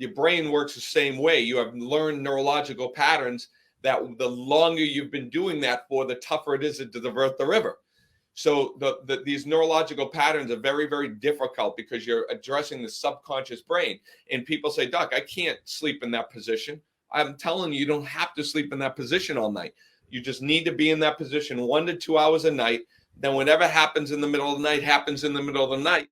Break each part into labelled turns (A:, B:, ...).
A: your brain works the same way. You have learned neurological patterns that the longer you've been doing that for, the tougher it is to divert the river. So these neurological patterns are very, very difficult because you're addressing the subconscious brain. And people say, Doc, I can't sleep in that position. I'm telling you, you don't have to sleep in that position all night. You just need to be in that position 1 to 2 hours a night. Then whatever happens in the middle of the night happens in the middle of the night.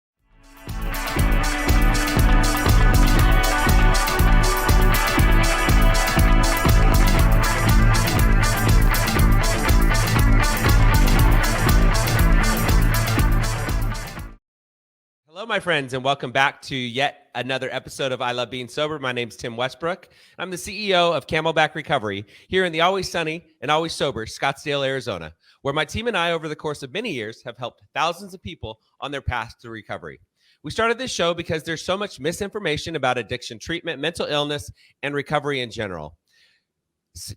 B: Hello, my friends, and welcome back to yet another episode of I Love Being Sober. My name's Tim Westbrook. I'm the CEO of Camelback Recovery here in the always sunny and always sober Scottsdale, Arizona, where my team and I, over the course of many years, have helped thousands of people on their path to recovery. We started this show because there's so much misinformation about addiction treatment, mental illness, and recovery in general.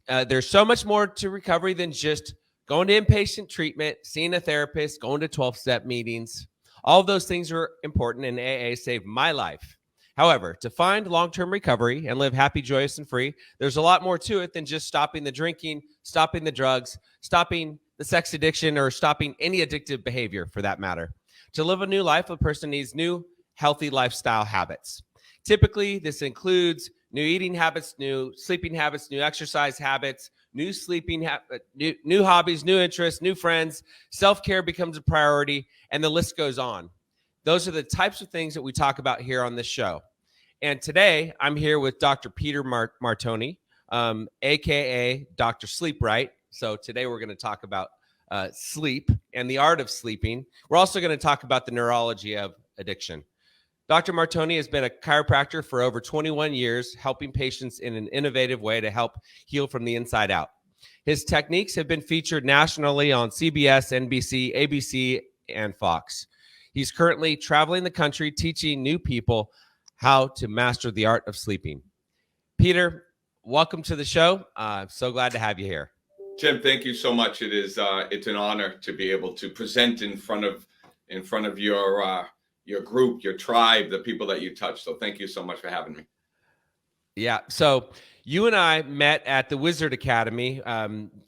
B: There's so much more to recovery than just going to inpatient treatment, seeing a therapist, going to 12-step meetings. All of those things are important, and AA saved my life. However, to find long-term recovery and live happy, joyous, and free, there's a lot more to it than just stopping the drinking, stopping the drugs, stopping the sex addiction, or stopping any addictive behavior for that matter. To live a new life, a person needs new, healthy lifestyle habits. Typically, this includes new eating habits, new sleeping habits, new exercise habits, new sleeping new hobbies, new interests, new friends. Self-care becomes a priority, and the list goes on. Those are the types of things that we talk about here on this show. And today, I'm here with Dr. Peter Martone, aka Dr. Sleep Right. So today we're going to talk about sleep and the art of sleeping. We're also going to talk about the neurology of addiction. Dr. Martone has been a chiropractor for over 21 years, helping patients in an innovative way to help heal from the inside out. His techniques have been featured nationally on CBS, NBC, ABC, and Fox. He's currently traveling the country teaching new people how to master the art of sleeping. Your welcome to the show. I'm so glad to have you here.
A: Tim, thank you so much. It's an honor to be able to present in front of your group, your tribe, the people that you touch. So thank you so much for having me.
B: Yeah. So you and I met at the Wizard Academy.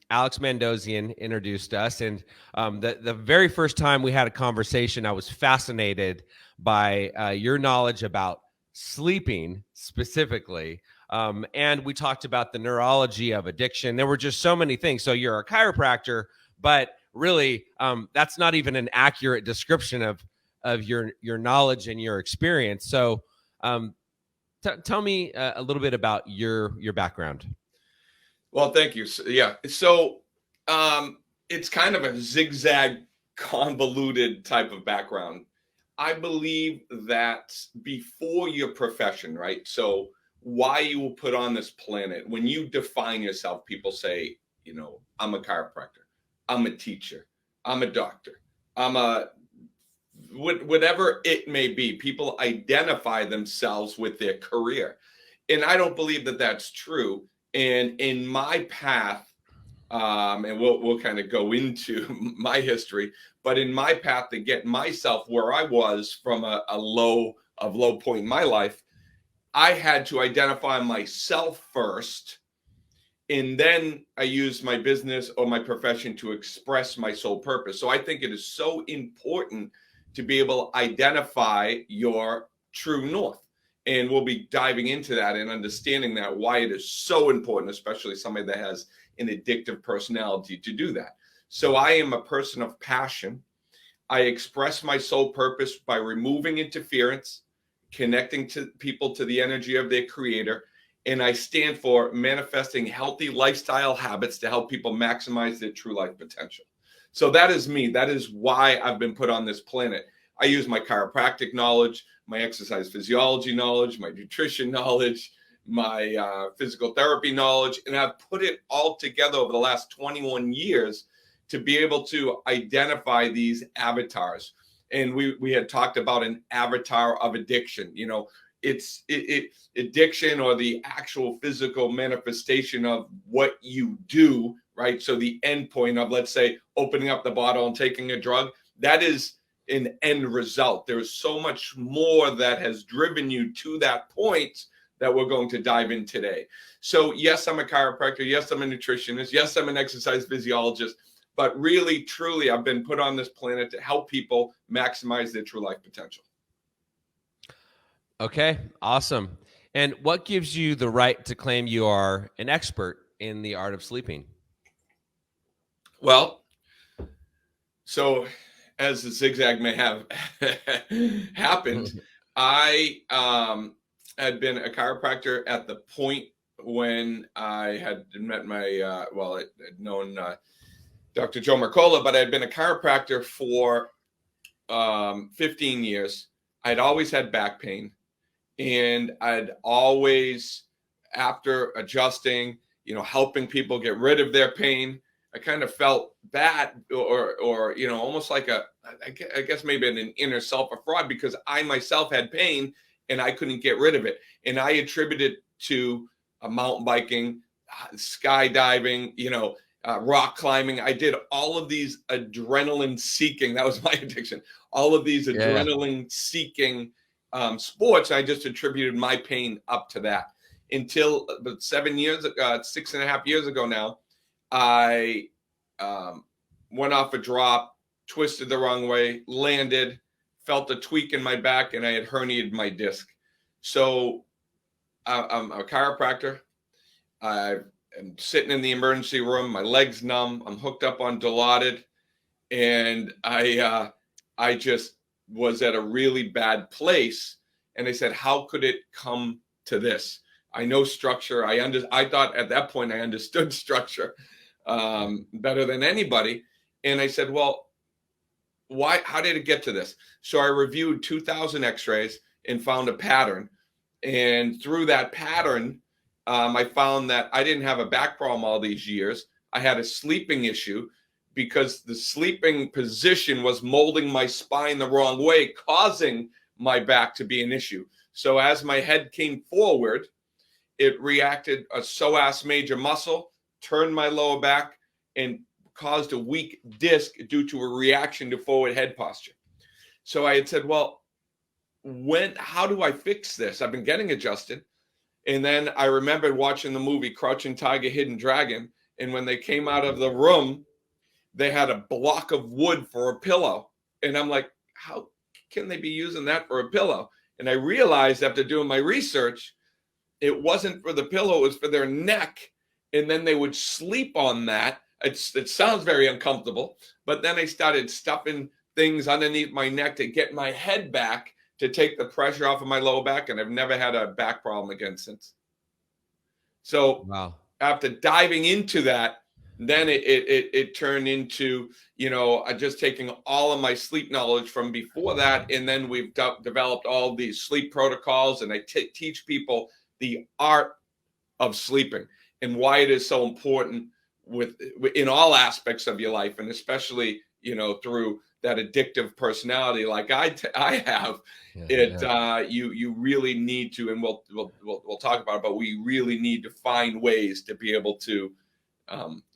B: Alex Mandozian introduced us. And the very first time we had a conversation, I was fascinated by your knowledge about sleeping specifically. And we talked about the neurology of addiction. There were just so many things. So you're a chiropractor, but really that's not even an accurate description of your knowledge and your experience. So tell me a little bit about your background.
A: Well, thank you. So it's kind of a zigzag, convoluted type of background. I believe that before your profession, right? So why you were put on this planet, when you define yourself, people say, I'm a chiropractor, I'm a teacher, I'm a doctor, I'm a whatever it may be. People identify themselves with their career. And I don't believe that that's true. And in my path, and we'll kind of go into my history, but in my path to get myself where I was from a low point in my life, I had to identify myself first. And then I used my business or my profession to express my sole purpose. So I think it is so important to be able to identify your true north. And we'll be diving into that and understanding that, why it is so important, especially somebody that has an addictive personality, to do that. So I am a person of passion. I express my sole purpose by removing interference, connecting to people to the energy of their creator. And I stand for manifesting healthy lifestyle habits to help people maximize their true life potential. So that is me. That is why I've been put on this planet. I use my chiropractic knowledge, my exercise physiology knowledge, my nutrition knowledge, my physical therapy knowledge, and I've put it all together over the last 21 years to be able to identify these avatars. And we had talked about an avatar of addiction. It's addiction, or the actual physical manifestation of what you do, right? So the end point of, let's say, opening up the bottle and taking a drug, that is an end result. There's so much more that has driven you to that point that we're going to dive in today. So yes, I'm a chiropractor. Yes, I'm a nutritionist. Yes, I'm an exercise physiologist. But really, truly, I've been put on this planet to help people maximize their true life potential.
B: Okay, awesome. And what gives you the right to claim you are an expert in the art of sleeping?
A: Well, so as the zigzag may have happened, I had been a chiropractor at the point when I had met my, I had known Dr. Joe Mercola, but I had been a chiropractor for 15 years. I'd always had back pain, and I'd always, after adjusting, helping people get rid of their pain, I kind of felt bad or almost like I guess maybe an inner self a fraud, because I myself had pain and I couldn't get rid of it. And I attributed it to mountain biking, skydiving, rock climbing. I did all of these adrenaline seeking. That was my addiction. All of these adrenaline seeking sports. I just attributed my pain up to that until 6.5 years ago now. I went off a drop, twisted the wrong way, landed, felt a tweak in my back, and I had herniated my disc. So I'm a chiropractor. I'm sitting in the emergency room. My leg's numb. I'm hooked up on Dilaudid, and I just was at a really bad place. And they said, "How could it come to this?" I know structure. I thought at that point I understood structure better than anybody. And I said, "Well, why? How did it get to this?" So I reviewed 2,000 X-rays and found a pattern. And through that pattern, I found that I didn't have a back problem all these years. I had a sleeping issue because the sleeping position was molding my spine the wrong way, causing my back to be an issue. So as my head came forward, it reacted a psoas major muscle, turned my lower back, and caused a weak disc due to a reaction to forward head posture. So I had said, well, how do I fix this? I've been getting adjusted. And then I remembered watching the movie Crouching Tiger, Hidden Dragon. And when they came out of the room, they had a block of wood for a pillow. And I'm like, how can they be using that for a pillow? And I realized after doing my research, it wasn't for the pillow, it was for their neck. And then they would sleep on that. It sounds very uncomfortable, but then I started stuffing things underneath my neck to get my head back, to take the pressure off of my lower back. And I've never had a back problem again since. So wow. After diving into that, then it turned into, just taking all of my sleep knowledge from before that. And then we've developed all these sleep protocols, and I teach people the art of sleeping and why it is so important in all aspects of your life. And especially, through that addictive personality like I have, you really need to, and we'll talk about it, but we really need to find ways to be able to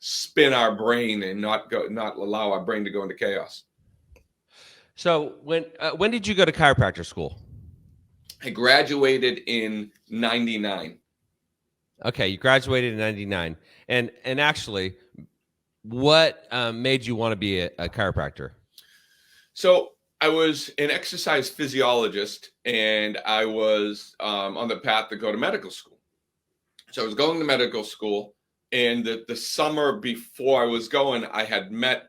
A: spin our brain and not allow our brain to go into chaos.
B: So when did you go to chiropractor school?
A: I graduated in 99.
B: Okay, you graduated in 99. And actually, what made you want to be a chiropractor?
A: So I was an exercise physiologist, and I was on the path to go to medical school. So I was going to medical school, and the summer before I was going, I had met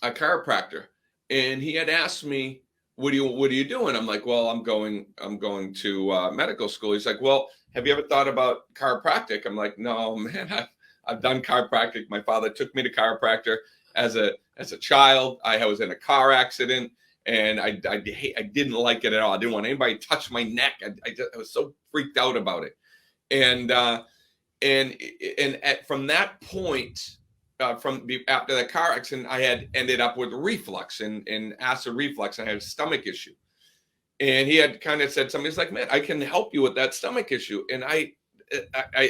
A: a chiropractor, and he had asked me, what are you doing? I'm like, well, I'm going to medical school. He's like, well, have you ever thought about chiropractic? I'm like, no, man, I've done chiropractic. My father took me to chiropractor as a child. I was in a car accident, and I didn't like it at all. I didn't want anybody to touch my neck. I was so freaked out about it. And from that point, after the car accident, I had ended up with reflux and acid reflux. And I had a stomach issue. And he had kind of said something. He's like, man, I can help you with that stomach issue. And I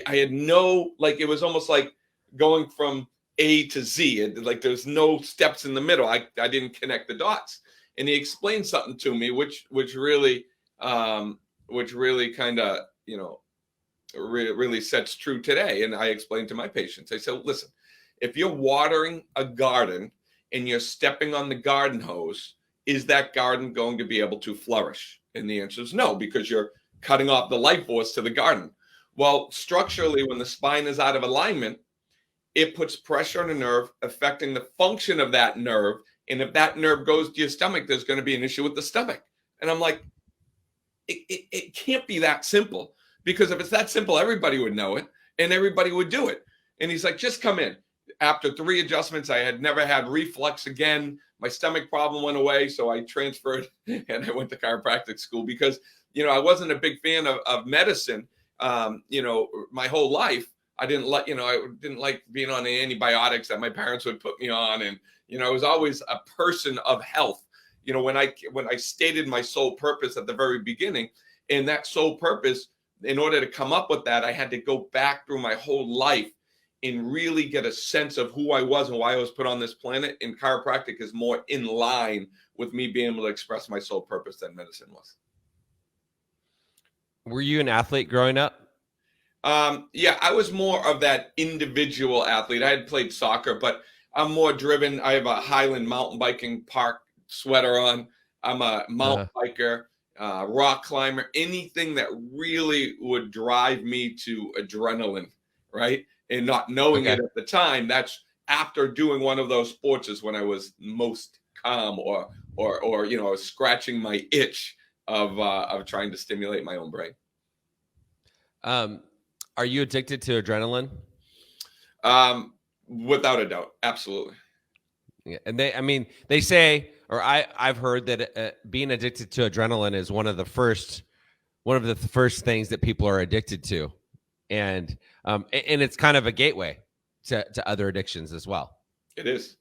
A: had no, like, it was almost like going from A to Z. Like there's no steps in the middle. I didn't connect the dots. And he explained something to me, which really kind of, really sets true today. And I explain to my patients, I said, listen, if you're watering a garden and you're stepping on the garden hose, is that garden going to be able to flourish? And the answer is no, because you're cutting off the life force to the garden. Well, structurally, when the spine is out of alignment, it puts pressure on a nerve, affecting the function of that nerve. And if that nerve goes to your stomach, there's going to be an issue with the stomach. And I'm like, it can't be that simple, because if it's that simple, everybody would know it and everybody would do it. And he's like, just come in. After 3 adjustments, I had never had reflux again. My stomach problem went away. So I transferred and I went to chiropractic school because, I wasn't a big fan of medicine, my whole life. I didn't like being on the antibiotics that my parents would put me on. And, I was always a person of health. When I stated my sole purpose at the very beginning, and that sole purpose, in order to come up with that, I had to go back through my whole life and really get a sense of who I was and why I was put on this planet. And chiropractic is more in line with me being able to express my sole purpose than medicine was.
B: Were you an athlete growing up?
A: Yeah, I was more of that individual athlete. I had played soccer, but I'm more driven. I have a Highland mountain biking park sweater on. I'm a mountain biker, rock climber, anything that really would drive me to adrenaline, right? And not knowing it at the time, that's after doing one of those sports is when I was most calm or scratching my itch of trying to stimulate my own brain.
B: Are you addicted to adrenaline?
A: Without a doubt. Absolutely.
B: Yeah. And they say, or I've heard that being addicted to adrenaline is one of the first things that people are addicted to. And it's kind of a gateway to other addictions as well.
A: It is.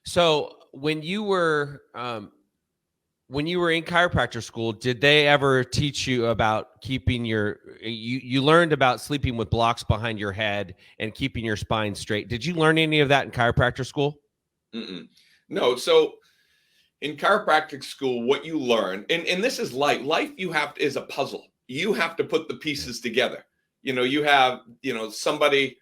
B: So when you were in chiropractor school, did they ever teach you about keeping you learned about sleeping with blocks behind your head and keeping your spine straight? Did you learn any of that in chiropractor school?
A: Mm-mm. No. So in chiropractic school, what you learn, and this is life is a puzzle. You have to put the pieces together. You have, somebody,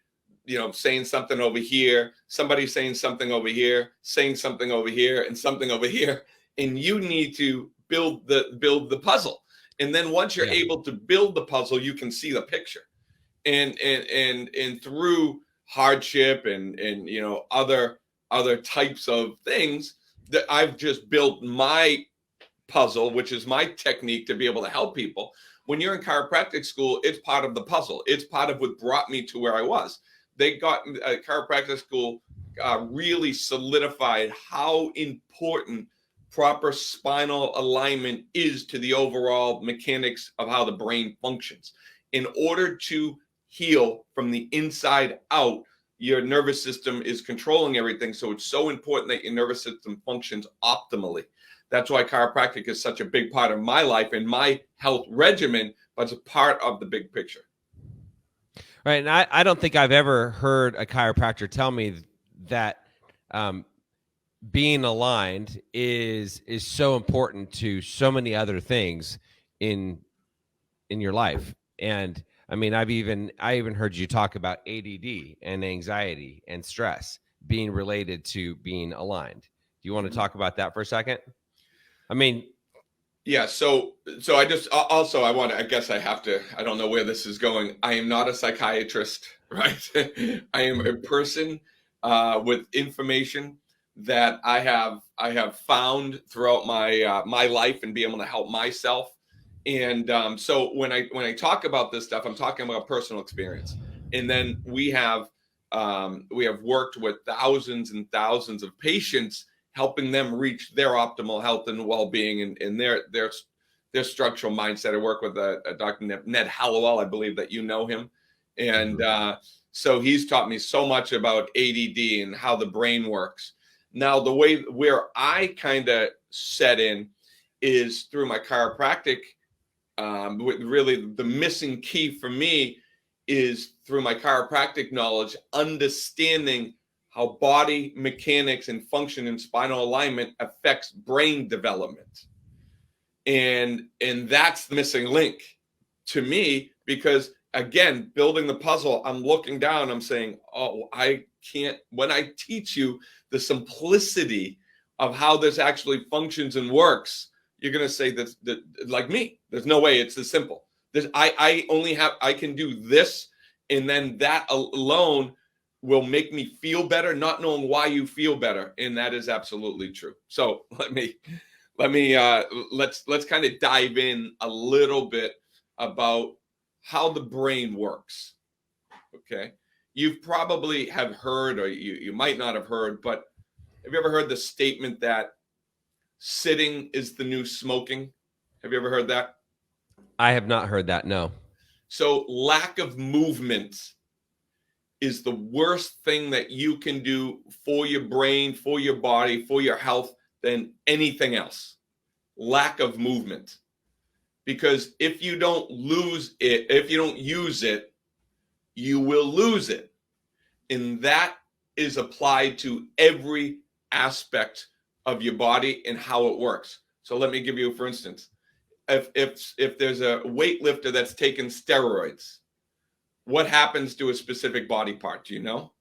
A: saying something over here, somebody saying something over here, saying something over here, and something over here. And you need to build the puzzle. And then once you're able to build the puzzle, you can see the picture. And through hardship and other types of things, that I've just built my puzzle, which is my technique to be able to help people. When you're in chiropractic school, it's part of the puzzle. It's part of what brought me to where I was. They got chiropractic school really solidified how important proper spinal alignment is to the overall mechanics of how the brain functions. In order to heal from the inside out, your nervous system is controlling everything. So it's so important that your nervous system functions optimally. That's why chiropractic is such a big part of my life and my health regimen, but it's a part of the big picture.
B: Right. And I don't think I've ever heard a chiropractor tell me that being aligned is so important to so many other things in your life. And I even heard you talk about ADD and anxiety and stress being related to being aligned. Do you want to talk about that for a second?
A: Yeah. So I don't know where this is going. I am not a psychiatrist, right? I am a person with information that I have found throughout my life and be able to help myself. And so when I talk about this stuff, I'm talking about personal experience. And then we have worked with thousands and thousands of patients, helping them reach their optimal health and well-being and their structural mindset. I work with a Dr. Ned Hallowell. I believe that you know him. And so he's taught me so much about ADD and how the brain works. Now, the way where I kind of set in is through my chiropractic. Really, the missing key for me is through my chiropractic knowledge, understanding how body mechanics and function and spinal alignment affects brain development. And that's the missing link. to me, because again, building the puzzle, I'm looking down, I'm saying, oh, I can't, when I teach you the simplicity of how this actually functions and works, you're going to say that like me, there's no way it's this simple. I can do this, and then that alone will make me feel better, not knowing why you feel better. And that is absolutely true. So let's kind of dive in a little bit about how the brain works. Okay. You probably have heard, or you might not have heard, but have you ever heard the statement that sitting is the new smoking? Have you ever heard that?
B: I have not heard that, no.
A: So lack of movement is the worst thing that you can do for your brain, for your body, for your health than anything else. Lack of movement. Because if you don't use it, you will lose it. And that is applied to every aspect of your body and how it works. So let me give you, for instance, if there's a weightlifter that's taken steroids, what happens to a specific body part? Do you know?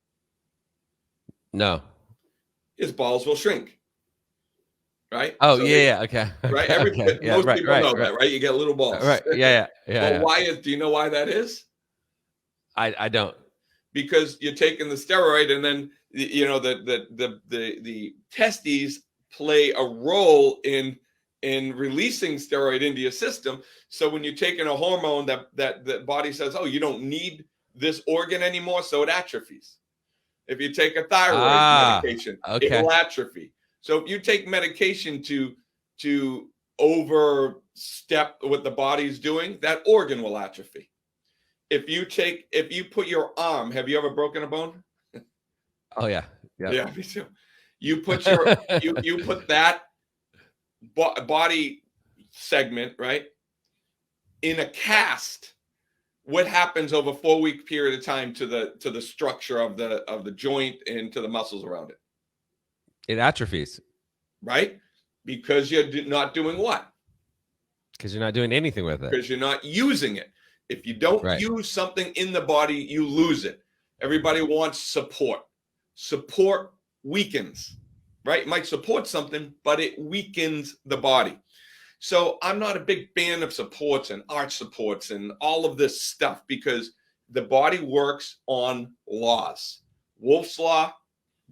B: No.
A: His balls will shrink. Right?
B: Oh, so yeah, okay.
A: Right?
B: Okay. Yeah,
A: most people know that, right? You get little balls.
B: Right. Yeah.
A: Well, do you know why that is?
B: I don't.
A: Because you're taking the steroid, and then the testes play a role in releasing steroid into your system. So when you're taking a hormone that the body says, oh, you don't need this organ anymore, so it atrophies. If you take a thyroid medication, it will atrophy. So if you take medication to overstep what the body's doing, that organ will atrophy. If you put your arm, have you ever broken a bone?
B: Oh yeah.
A: Yeah, me too. You put you put that body segment, right, in a cast. What happens over a 4-week period of time to the structure of the joint and to the muscles around it?
B: It atrophies.
A: Right? Because you're not doing what?
B: Because you're not doing anything with it.
A: Because you're not using it. If you don't use something in the body, you lose it. Everybody wants support. Support weakens, right? It might support something, but it weakens the body. So I'm not a big fan of supports and arch supports and all of this stuff, because the body works on laws. Wolff's Law,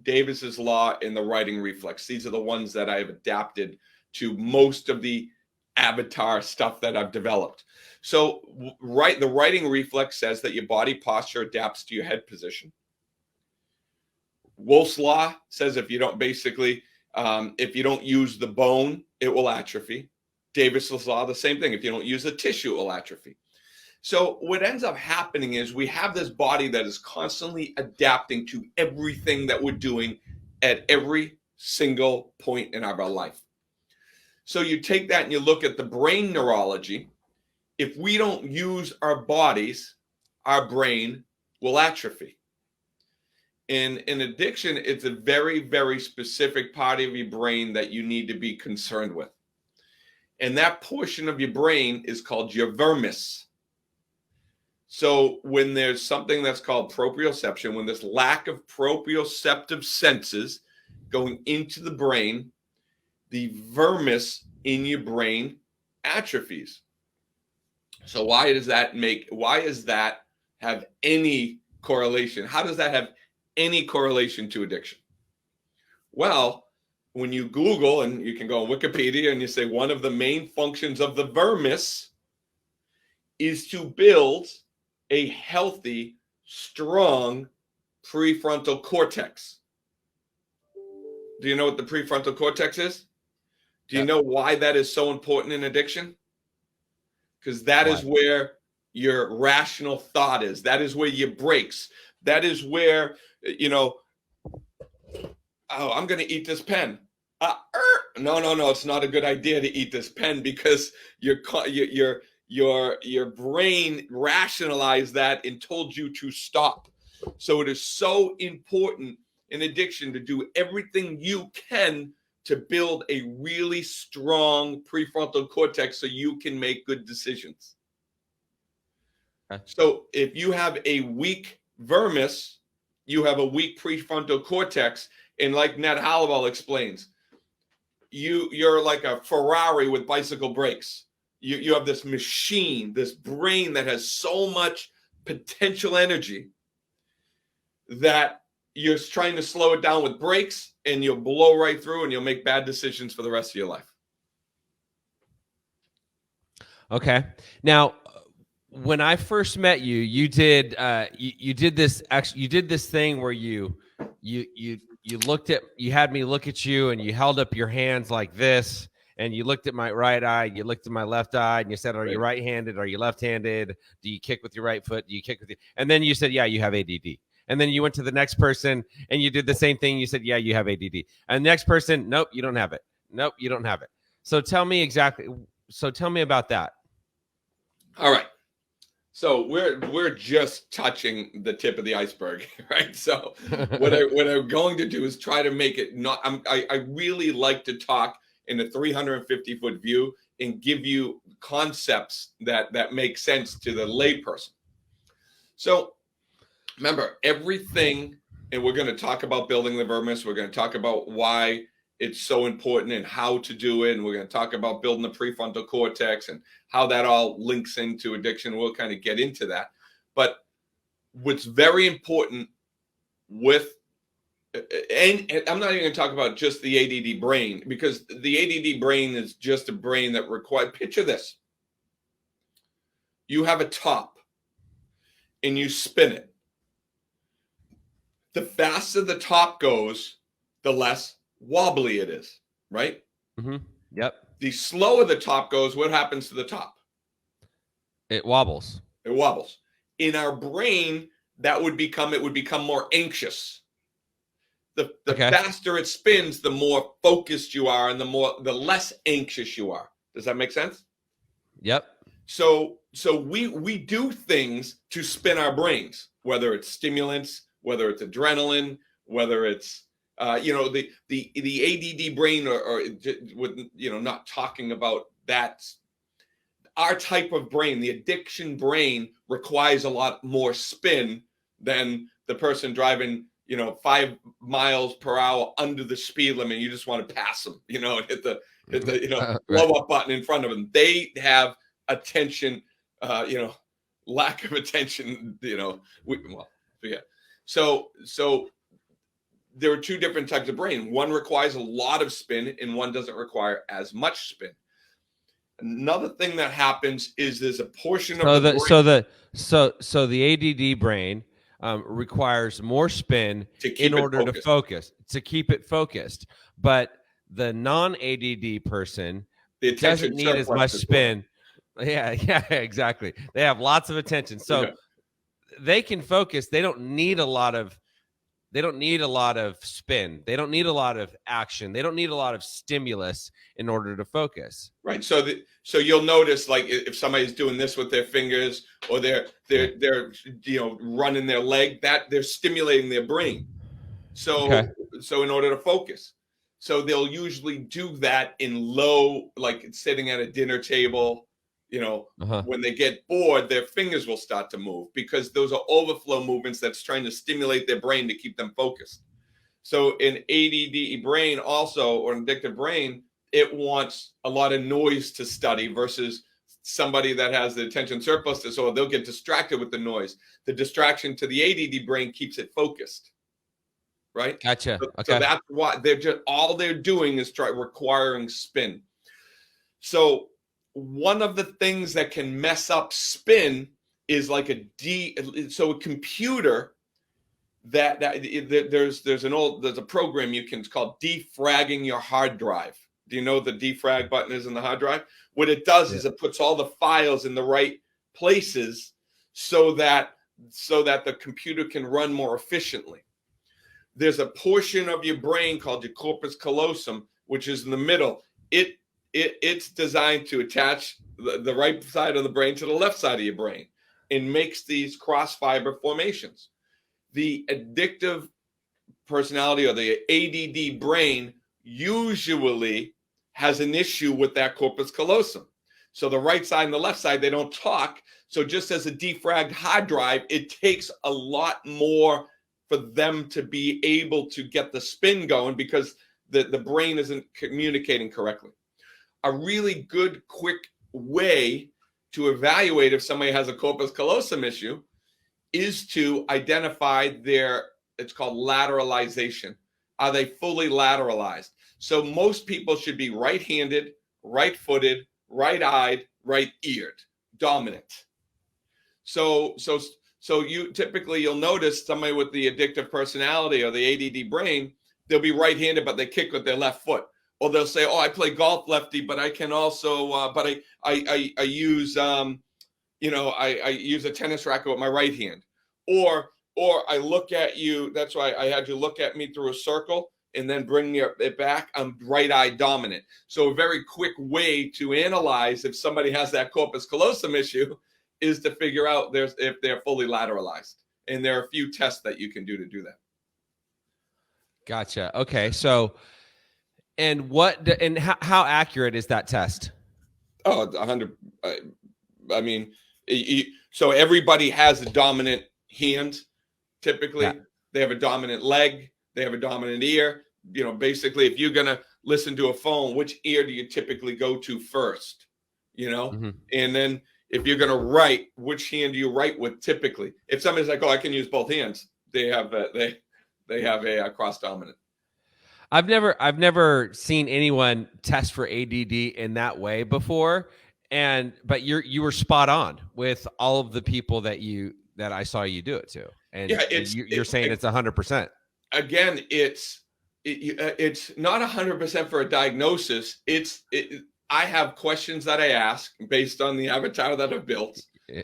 A: Davis's Law, and the writing reflex. These are the ones that I've adapted to most of the avatar stuff that I've developed. So the writing reflex says that your body posture adapts to your head position. Wolff's Law says if you don't use the bone, it will atrophy. Davis's Law, the same thing. If you don't use the tissue, it will atrophy. So what ends up happening is we have this body that is constantly adapting to everything that we're doing at every single point in our life. So you take that and you look at the brain neurology. If we don't use our bodies, our brain will atrophy. In addiction, it's a very, very specific part of your brain that you need to be concerned with. And that portion of your brain is called your vermis. So when there's something that's called proprioception, when there's lack of proprioceptive senses going into the brain, the vermis in your brain atrophies. So why does that have any correlation? How does that have any correlation to addiction? Well, when you Google, and you can go on Wikipedia and you say one of the main functions of the vermis is to build a healthy, strong prefrontal cortex. Do you know what the prefrontal cortex is? Do you know why that is so important in addiction? Because that is where your rational thought is. That is where your brakes. That is where, I'm going to eat this pen. No, it's not a good idea to eat this pen, because your brain rationalized that and told you to stop. So it is so important in addiction to do everything you can to build a really strong prefrontal cortex so you can make good decisions.
B: Okay.
A: So if you have a weak vermis, you have a weak prefrontal cortex. And like Ned Hallowell explains, you're like a Ferrari with bicycle brakes. You have this machine, this brain that has so much potential energy that you're trying to slow it down with brakes, and you'll blow right through and you'll make bad decisions for the rest of your life.
B: Okay. Now, when I first met you, you did this thing where you had me look at you, and you held up your hands like this, and you looked at my right eye, you looked at my left eye, and you said, "Are you right-handed? Are you left-handed? Do you kick with your right foot? Do you kick with your?" And then you said, "Yeah, you have ADD." And then you went to the next person and you did the same thing. You said, "Yeah, you have ADD." And the next person, "Nope, you don't have it. Nope, you don't have it." So tell me about that.
A: All right. So we're just touching the tip of the iceberg, right? So what I'm going to do is try to make it not. I really like to talk in a 350-foot view and give you concepts that make sense to the layperson. So remember everything, and we're going to talk about building the vermis. We're going to talk about why it's so important and how to do it. And we're going to talk about building the prefrontal cortex and how that all links into addiction. We'll kind of get into that. But what's very important and I'm not even going to talk about just the ADD brain, because the ADD brain is just a brain that requires, picture this. You have a top and you spin it. The faster the top goes, the less wobbly it is, right?
B: Mm-hmm. Yep.
A: The slower the top goes, what happens to the top?
B: It wobbles.
A: It wobbles. In our brain, it would become more anxious. The faster it spins, the more focused you are, and the less anxious you are. Does that make sense?
B: Yep.
A: So we do things to spin our brains, whether it's stimulants, whether it's adrenaline, whether it's the ADD brain, or with not talking about that. Our type of brain, the addiction brain, requires a lot more spin than the person driving 5 miles per hour under the speed limit. You just want to pass them, and hit the blow up button in front of them. They have attention, lack of attention. Forget. So there are two different types of brain. One requires a lot of spin, and one doesn't require as much spin. Another thing that happens is there's a portion of the brain.
B: So the ADD brain requires more spin in order to focus, to keep it focused. But the non-ADD person doesn't need as much spin. Yeah, exactly. They have lots of attention, so they can focus. They don't need a lot of spin. They don't need a lot of action. They don't need a lot of stimulus in order to focus.
A: Right. So you'll notice, like, if somebody's doing this with their fingers, or they're running their leg, that they're stimulating their brain. So in order to focus. So they'll usually do that in low, like sitting at a dinner table. When they get bored, their fingers will start to move, because those are overflow movements that's trying to stimulate their brain to keep them focused. So in ADD brain also, or an addictive brain, it wants a lot of noise to study versus somebody that has the attention surplus disorder. They'll get distracted with the noise. The distraction to the ADD brain keeps it focused. Right?
B: Gotcha.
A: So that's why all they're doing is requiring spin. So one of the things that can mess up spin is like a computer there's a program it's called Defragging your hard drive. Do you know what the defrag button is in the hard drive? What it does is it puts all the files in the right places so that the computer can run more efficiently. There's a portion of your brain called your corpus callosum, which is in the middle. It's designed to attach the right side of the brain to the left side of your brain and makes these cross fiber formations. The addictive personality, or the ADD brain, usually has an issue with that corpus callosum. So the right side and the left side, they don't talk. So just as a defragged hard drive, it takes a lot more for them to be able to get the spin going because the brain isn't communicating correctly. A really good, quick way to evaluate if somebody has a corpus callosum issue is to identify it's called lateralization. Are they fully lateralized? So most people should be right-handed, right-footed, right-eyed, right-eared, dominant. So you'll notice somebody with the addictive personality or the ADD brain, they'll be right-handed, but they kick with their left foot. Or they'll say, "Oh, I play golf lefty, but I can also, but I use, I use a tennis racket with my right hand." Or I look at you. That's why I had you look at me through a circle and then bring it back. I'm right-eye dominant. So a very quick way to analyze if somebody has that corpus callosum issue is to figure out if they're fully lateralized. And there are a few tests that you can do that.
B: Gotcha. Okay. So, and how accurate is that test?
A: Oh, 100. I mean, so everybody has a dominant hand. Typically, they have a dominant leg. They have a dominant ear. Basically, if you're going to listen to a phone, which ear do you typically go to first? And then if you're going to write, which hand do you write with typically? If somebody's like, "Oh, I can use both hands," they have a cross dominant.
B: I've never seen anyone test for ADD in that way before, but you were spot on with all of the people that I saw you do it to, and you're saying it's 100%.
A: Again, it's not 100% for a diagnosis. I have questions that I ask based on the avatar that I've built,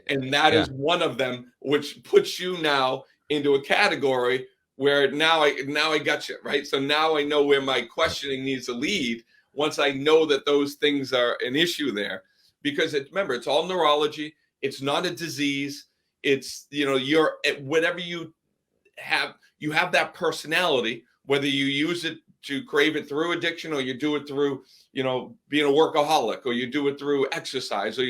A: and that is one of them, which puts you now into a category where now I got you, right? So now I know where my questioning needs to lead once I know that those things are an issue there. Because remember, it's all neurology. It's not a disease. It's, you're whatever you have that personality, whether you use it to crave it through addiction or you do it through, being a workaholic, or you do it through exercise, or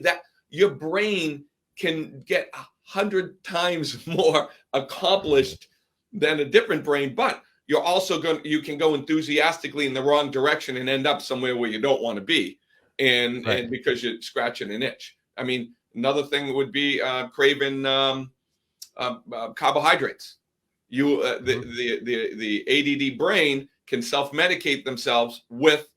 A: that your brain can get 100 times more accomplished than a different brain, but you can go enthusiastically in the wrong direction and end up somewhere where you don't want to be, and because you're scratching an itch. I mean, another thing would be craving carbohydrates. The ADD brain can self-medicate themselves with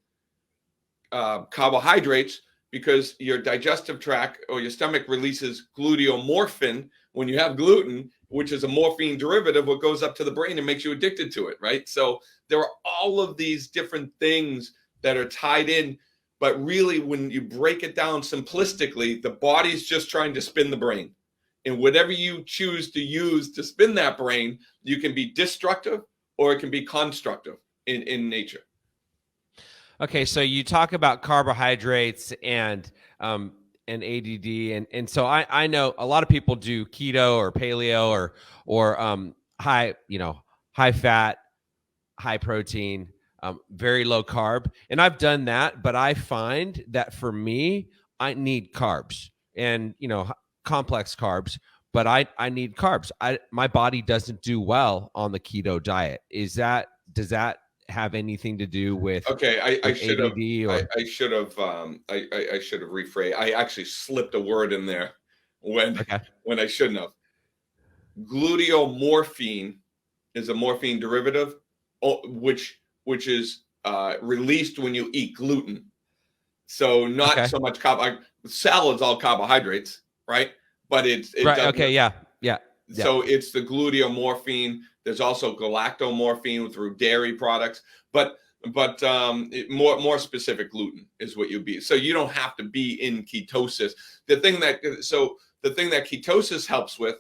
A: carbohydrates because your digestive tract or your stomach releases gluteomorphin when you have gluten, which is a morphine derivative, what goes up to the brain and makes you addicted to it, right? So there are all of these different things that are tied in, but really when you break it down simplistically, the body's just trying to spin the brain. And whatever you choose to use to spin that brain, you can be destructive or it can be constructive in nature.
B: Okay, so you talk about carbohydrates and ADD, and so I know a lot of people do keto or paleo or high fat, high protein, very low carb, and I've done that, but I find that for me, I need carbs and complex carbs, but I need carbs. My body doesn't do well on the keto diet. Does that have anything to do with
A: I should have
B: ADD
A: rephrased. I actually slipped a word in there when I shouldn't have. Gluteomorphine is a morphine derivative, which is released when you eat gluten. So not so much salad's all carbohydrates, right? But it's
B: right. Okay, yeah.
A: So it's the gluteomorphine. There's also galactomorphine through dairy products, but more specific gluten is what you'd be. So you don't have to be in ketosis. The thing that ketosis helps with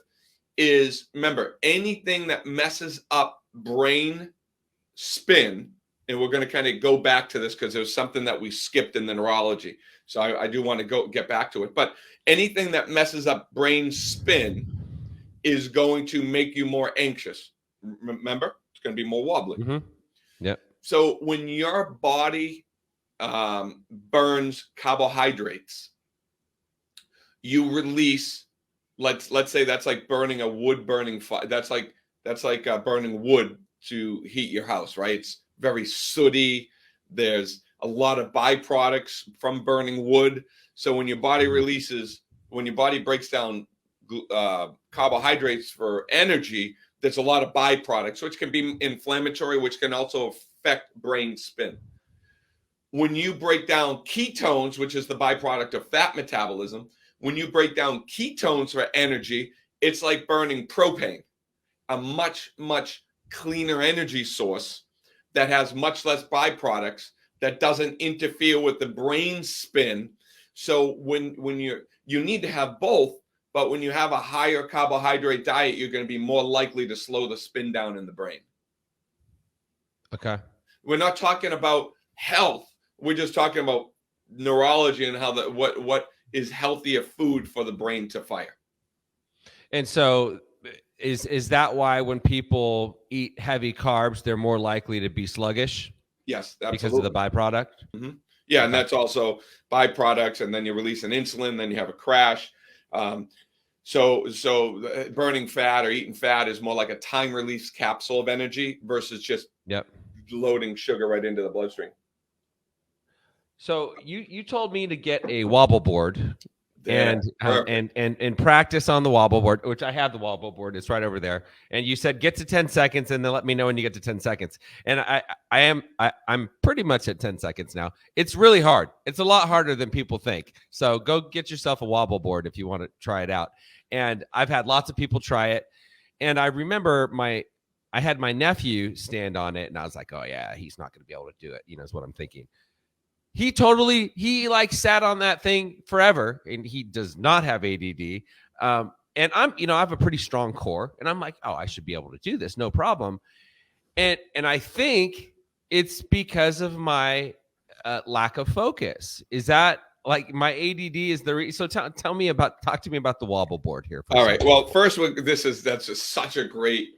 A: is, remember, anything that messes up brain spin, and we're going to kind of go back to this because there's something that we skipped in the neurology. So I do want to get back to it. But anything that messes up brain spin is going to make you more anxious. Remember, it's going to be more wobbly.
B: Mm-hmm. Yep.
A: So when your body burns carbohydrates, you release, let's say that's like burning a wood burning fire. That's like burning wood to heat your house, right? It's very sooty. There's a lot of byproducts from burning wood. So when your body breaks down carbohydrates for energy, there's a lot of byproducts, which can be inflammatory, which can also affect brain spin. When you break down ketones, which is the byproduct of fat metabolism, when you break down ketones for energy, it's like burning propane, a much, much cleaner energy source that has much less byproducts, that doesn't interfere with the brain spin. So when you need to have both, but when you have a higher carbohydrate diet, you're going to be more likely to slow the spin down in the brain.
B: Okay.
A: We're not talking about health. We're just talking about neurology and how what is healthier food for the brain to fire.
B: And so is that why when people eat heavy carbs, they're more likely to be sluggish?
A: Yes, absolutely.
B: Because of the byproduct?
A: Mm-hmm. Yeah, and that's also byproducts, and then you release an insulin, then you have a crash. So burning fat or eating fat is more like a time release capsule of energy versus just loading sugar right into the bloodstream.
B: So you told me to get a Wobble Board and practice on the Wobble Board, which I have the Wobble Board. It's right over there. And you said get to 10 seconds and then let me know when you get to 10 seconds. And I'm pretty much at 10 seconds now. It's really hard. It's a lot harder than people think. So go get yourself a Wobble Board if you want to try it out. And I've had lots of people try it. And I remember I had my nephew stand on it and I was like, oh yeah, he's not going to be able to do it. Is what I'm thinking. He like sat on that thing forever, and he does not have ADD. And I have a pretty strong core, and I'm like, oh, I should be able to do this, no problem. And I think it's because of my lack of focus. Is that like my ADD is so talk to me about the Wobble Board here.
A: All right. Well, first, that's just such a great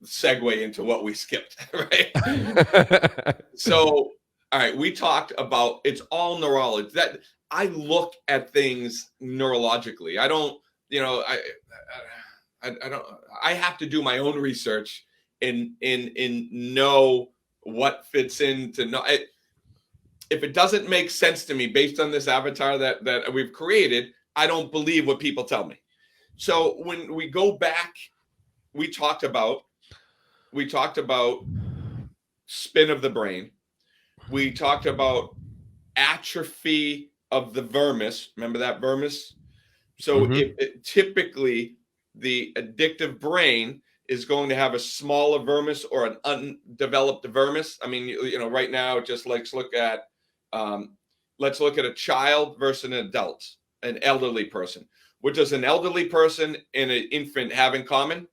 A: segue into what we skipped, right? So. All right, we talked about it's all neurology. That I look at things neurologically. I don't, I have to do my own research and know what fits into know. If it doesn't make sense to me based on this avatar that we've created, I don't believe what people tell me. So when we go back, we talked about spin of the brain. We talked about atrophy of the vermis. Remember that vermis? So typically the addictive brain is going to have a smaller vermis or an undeveloped vermis. I mean, right now, just let's look at a child versus an adult, an elderly person. What does an elderly person and an infant have in common?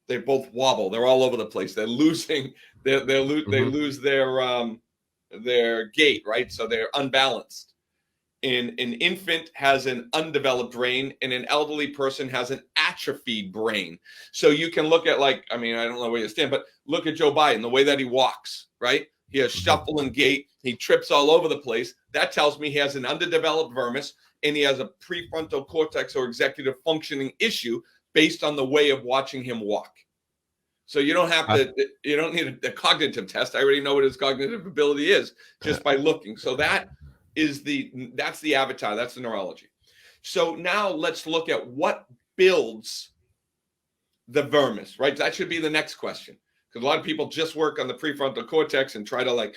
A: They both wobble. They're all over the place. They're losing. They lose their gait, right? So they're unbalanced. An infant has an undeveloped brain, and an elderly person has an atrophied brain. So you can look at I don't know where you stand, but look at Joe Biden, the way that he walks, right? He has shuffling gait. He trips all over the place. That tells me he has an underdeveloped vermis, and he has a prefrontal cortex or executive functioning issue based on the way of watching him walk. So you don't need a cognitive test. I already know what his cognitive ability is just by looking. So that's the avatar. That's the neurology. So now let's look at what builds the vermis, right? That should be the next question. Because a lot of people just work on the prefrontal cortex and try to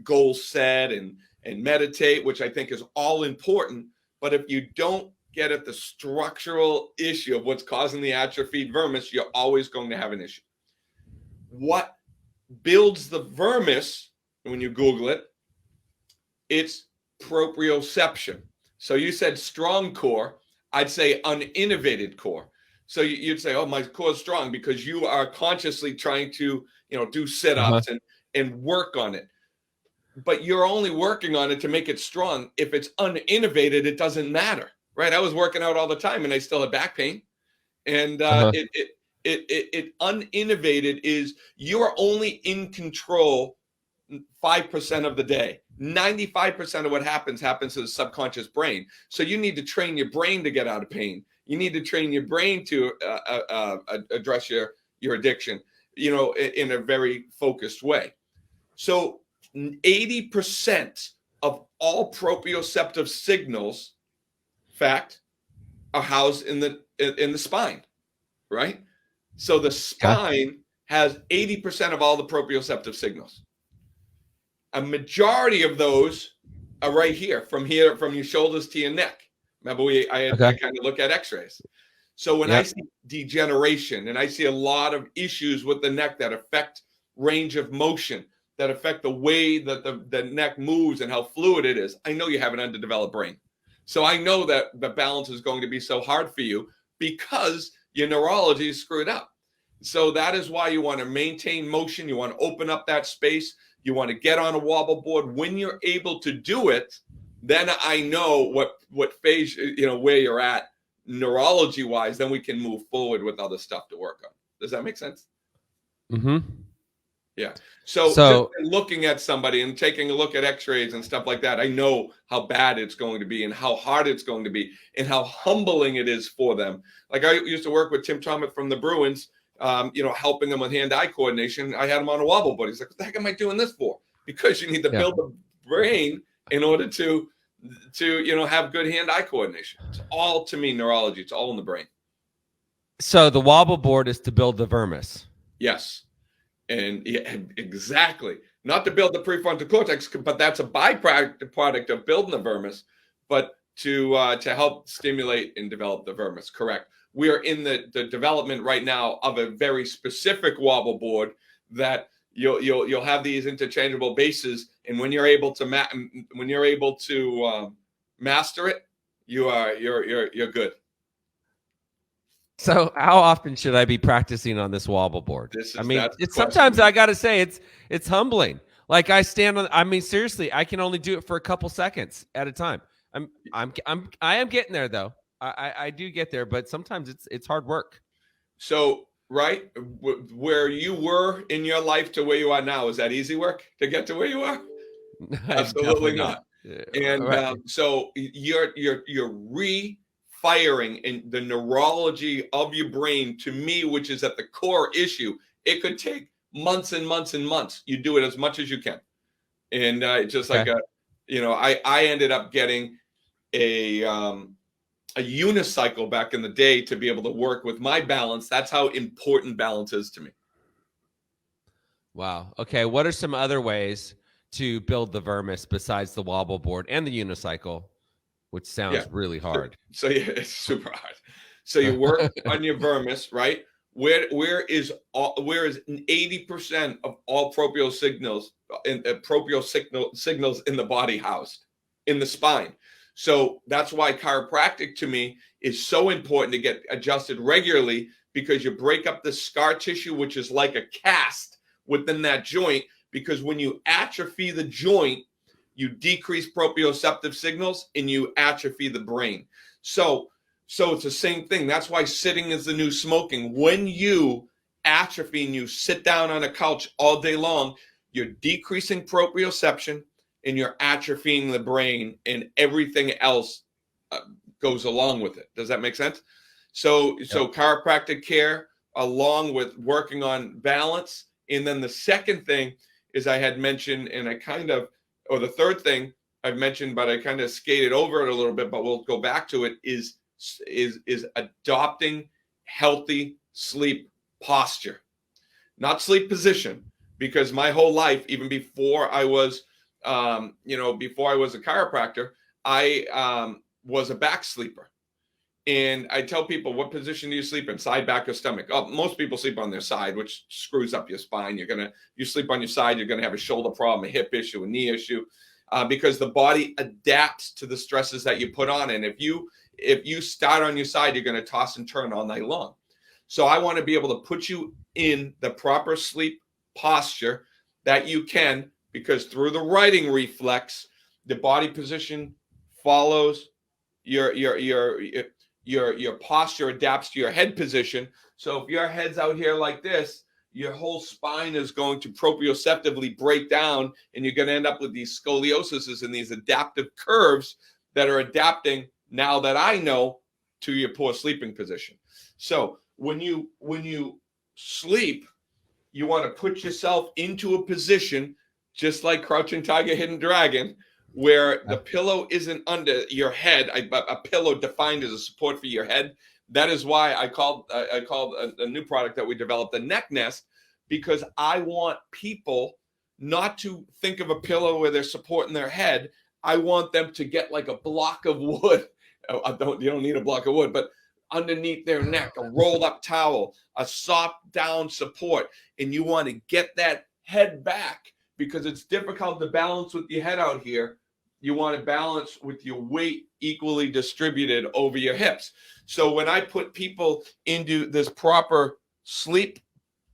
A: goal set and meditate, which I think is all important. But if you don't get at the structural issue of what's causing the atrophied vermis, you're always going to have an issue. What builds the vermis, when you Google it, it's proprioception. So you said strong core. I'd say uninnervated core. So you'd say, oh, my core is strong because you are consciously trying to, do sit-ups and work on it. But you're only working on it to make it strong. If it's uninnervated, it doesn't matter, right? I was working out all the time and I still had back pain. And it uninnervated is you're only in control 5% of the day. 95% of what happens to the subconscious brain. So you need to train your brain to get out of pain. You need to train your brain to address your addiction, in a very focused way. So 80% of all proprioceptive signals, are housed in the spine, right? So the spine has 80% of all the proprioceptive signals. A majority of those are right here, from your shoulders to your neck. Remember, I kind of look at x-rays. So when I see degeneration, and I see a lot of issues with the neck that affect range of motion, that affect the way that the neck moves and how fluid it is, I know you have an underdeveloped brain. So I know that the balance is going to be so hard for you because your neurology is screwed up. So that is why you want to maintain motion. You want to open up that space. You want to get on a wobble board. When you're able to do it, then I know what phase, where you're at neurology wise, then we can move forward with other stuff to work on. Does that make sense?
B: Mm-hmm.
A: Yeah. So just looking at somebody and taking a look at x-rays and stuff like that, I know how bad it's going to be and how hard it's going to be and how humbling it is for them. Like I used to work with Tim Thomas from the Bruins, helping them with hand-eye coordination. I had him on a wobble board. He's like, what the heck am I doing this for? Because you need to build the brain in order to have good hand-eye coordination. It's all, to me, neurology. It's all in the brain. So
B: the wobble board is to build the vermis.
A: Yes. And exactly. Not to build the prefrontal cortex, but that's a byproduct of building the vermis, but to help stimulate and develop the vermis. Correct. We are in the development right now of a very specific wobble board that you'll have these interchangeable bases, and when you're able to master it, you're good.
B: So how often should I be practicing on this wobble board? It's sometimes I got to say it's humbling. Like I stand on, seriously, I can only do it for a couple seconds at a time. I am getting there though. I do get there, but sometimes it's hard work. So, right where you were in your life to where you are now, is that easy work to get to where you are? Absolutely not. And so you're firing in the neurology of your brain, to me, which is at the core issue. It could take months and months and months. You do it as much as you can. And just like, I ended up getting a unicycle back in the day to be able to work with my balance. That's how important balance is to me. Wow. Okay. What are some other ways to build the vermis besides the wobble board and the unicycle? Which sounds really hard.
A: So it's super hard. So you work on your vermis, right? Where is 80% of all proprioceptive signals in the body housed? In the spine. So that's why chiropractic to me is so important to get adjusted regularly, because you break up the scar tissue, which is like a cast within that joint. Because when you atrophy the joint, you decrease proprioceptive signals and you atrophy the brain. So it's the same thing. That's why sitting is the new smoking. When you atrophy and you sit down on a couch all day long, you're decreasing proprioception and you're atrophying the brain, and everything else goes along with it. Does that make sense? So chiropractic care along with working on balance. And then the second thing is I had mentioned, and the third thing I've mentioned, but I kind of skated over it a little bit, but we'll go back to it, is adopting healthy sleep posture, not sleep position. Because my whole life, even before I was, before I was a chiropractor, I was a back sleeper. And I tell people, what position do you sleep in? Side, back, or stomach? Oh, most people sleep on their side, which screws up your spine. You sleep on your side, you're going to have a shoulder problem, a hip issue, a knee issue, because the body adapts to the stresses that you put on. And if you start on your side, you're going to toss and turn all night long. So I want to be able to put you in the proper sleep posture that you can, because through the writing reflex, the body position follows your posture adapts to your head position. So if your head's out here like this, your whole spine is going to proprioceptively break down, and you're going to end up with these scolioses and these adaptive curves that are adapting, now that I know, to your poor sleeping position. So when you sleep, you want to put yourself into a position just like Crouching Tiger, Hidden Dragon, where the pillow isn't under your head, a pillow defined as a support for your head. That is why I called a new product that we developed, the neck nest, because I want people not to think of a pillow where they're supporting their head. I want them to get like a block of wood. You don't need a block of wood, but underneath their neck, a rolled up towel, a soft down support. And you want to get that head back, because it's difficult to balance with your head out here. You want to balance with your weight equally distributed over your hips. So when I put people into this proper sleep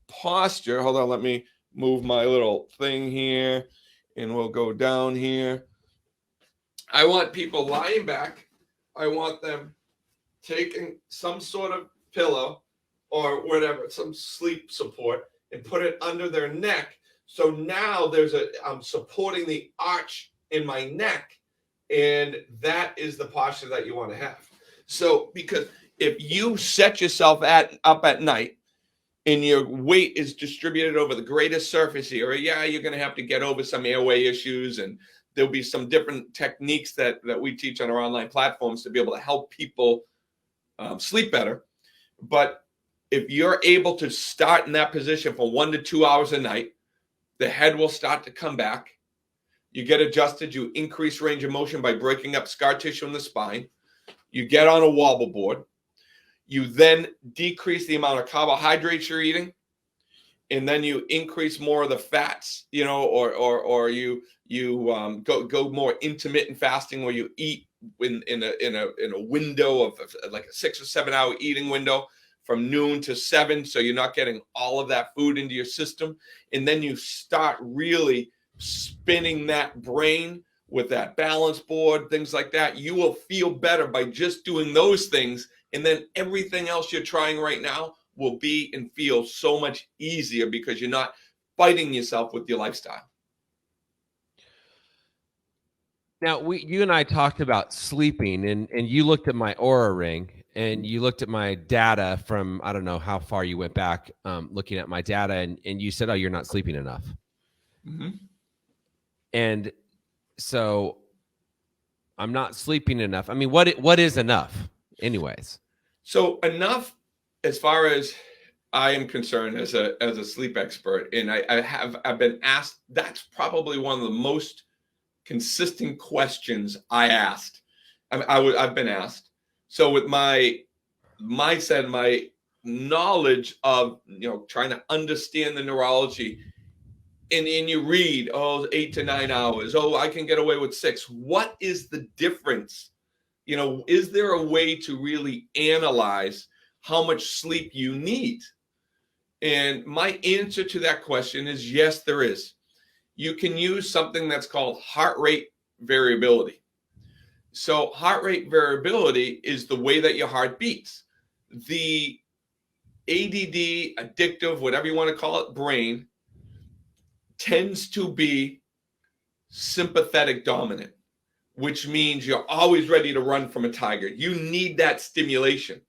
A: posture, hold on, let me move my little thing here and we'll go down here. I want people lying back. I want them taking some sort of pillow or whatever, some sleep support, and put it under their neck. So now I'm supporting the arch in my neck, and that is the posture that you want to have. So because if you set yourself up at night and your weight is distributed over the greatest surface area, you're going to have to get over some airway issues, and there'll be some different techniques that we teach on our online platforms to be able to help people sleep better. But if you're able to start in that position for 1 to 2 hours a night, the head will start to come back. You get adjusted. You increase range of motion by breaking up scar tissue in the spine. You get on a wobble board. You then decrease the amount of carbohydrates you're eating, and then you increase more of the fats, or you go more intermittent fasting, where you eat in a window of like a 6 or 7 hour eating window from noon to 7, so you're not getting all of that food into your system. And then you start really spinning that brain with that balance board, things like that. You will feel better by just doing those things, and then everything else you're trying right now will be and feel so much easier, because you're not fighting yourself with your lifestyle.
B: Now, you and I talked about sleeping, and you looked at my Oura ring, and you looked at my data from, I don't know how far you went back, looking at my data, and you said, oh, you're not sleeping enough.
A: Mm-hmm.
B: And so I'm not sleeping enough. I mean, what is enough anyways?
A: So enough, as far as I am concerned, as a sleep expert, and I've been asked, that's probably one of the most consistent questions I asked. I've been asked. So with my mindset, my knowledge of trying to understand the neurology, and you read, 8 to 9 hours. I can get away with 6. What is the difference? Is there a way to really analyze how much sleep you need? And my answer to that question is yes, there is. You can use something that's called heart rate variability. So heart rate variability is the way that your heart beats. The ADD, addictive, whatever you want to call it, brain tends to be sympathetic dominant, which means you're always ready to run from a tiger. You need that stimulation.